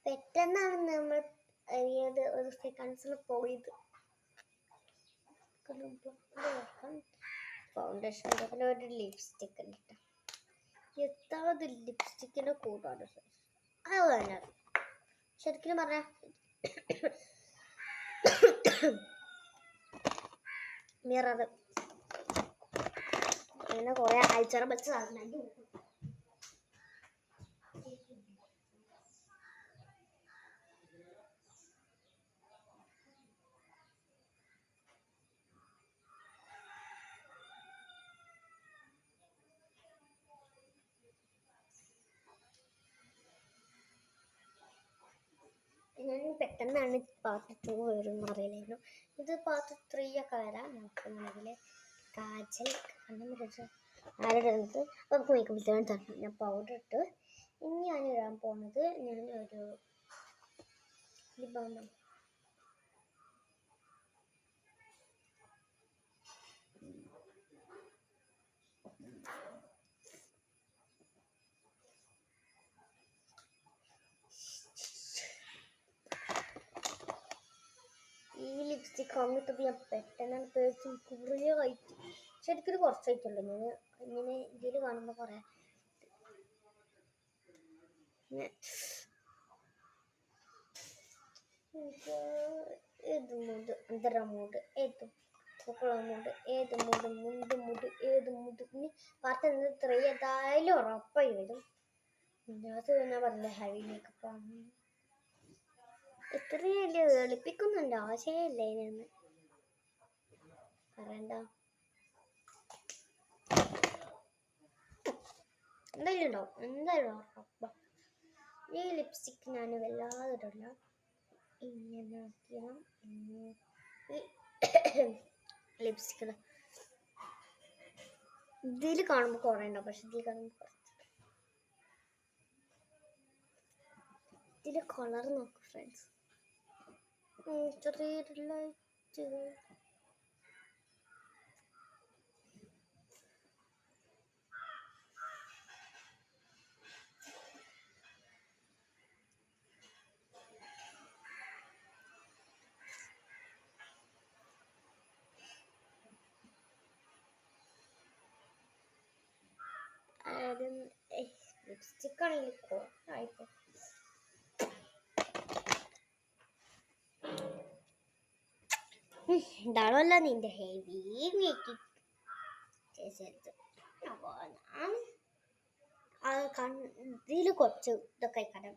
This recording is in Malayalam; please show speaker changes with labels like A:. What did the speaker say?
A: പെട്ടെന്നാണ് നമ്മൾ ഏത് ഒരു സെക്കൻഡ്സിൽ പോയത്. ഫൗണ്ടേഷൻ ഒരു ലിപ്സ്റ്റിക് ഉണ്ട് കേട്ടോ. എത്താത് ലിപ്സ്റ്റിക്കിന്റെ കൂട്ടാണ് അത് തന്നെ ശരിക്കും പറഞ്ഞ മിറർ അങ്ങനെ കുറെ ആഴ്ച വെച്ച സാധനം. ഞാൻ പെട്ടെന്നാണ് പാർട്ട് 2 വരും അറിയില്ലായിരുന്നു. ഇത് പാർട്ട് 3 ഒക്കെ വരാം. നോക്കുന്നുണ്ടെങ്കിൽ കാജൽ ആരുടെത് അപ്പം നമുക്ക് മേക്കപ്പ് തരണം. ഞാൻ പൗഡർ ഇട്ട് ഇനി ഞാൻ ഇടാൻ പോകുന്നത് ഞാൻ ഒരു ലിബാമ. ഈ ലിപ്സ്റ്റിക് വാങ്ങിയിട്ടത് ഞാൻ പെട്ടെന്നാണ് പേഴ്സും കുറേ ആയിട്ട് ശരിക്കും ഇത് കുറച്ചായിട്ടുള്ളൂ. ഞാൻ ഇങ്ങനെ ഇതിൽ കാണുമ്പോൾ കുറേ ഏത് മൂഡ് അന്തര മൂഡ് ഏത് പൂക്കള മൂഡ് ഏത് മൂഡ് മുണ്ട് മൂഡ് ഏത് മൂഡ് ഇനി പാർട്ട് 3 ഏതായാലും ഉറപ്പായി വരും. അത് ഞാൻ പറഞ്ഞില്ല ഹെവി മേക്കപ്പാണ്. ഇത്രയും എളുപ്പിക്കുന്നുണ്ട് ആശയല്ലേ എന്ന് പറയണ്ട. എന്തായാലും ഉണ്ടാവും എന്തായാലും ഉറപ്പാ. ഈ ലിപ്സ്റ്റിക് ഞാൻ വല്ലാതെ ഇടില്ല. ഇങ്ങനെ ലിപ്സ്റ്റിക് ഇതിൽ കാണുമ്പോൾ കുറേ ഉണ്ടാവും, പക്ഷെ ഇതിൽ കാണുമ്പോൾ ഇതിന്റെ കളർ നോക്ക് ഫ്രണ്ട്സ്. ചെറിയൊരു ലൈറ്റ് ലിപ്സ്റ്റിക് ആണെങ്കിൽ കുറവായിപ്പോ. ഇതാണല്ല നിന്റെ ഹെവി മേക്കിംഗ് ചെയ്ത്. അപ്പോൾ ഞാൻ ഇതിൽ കുറച്ച് ഇതൊക്കെ കാരണം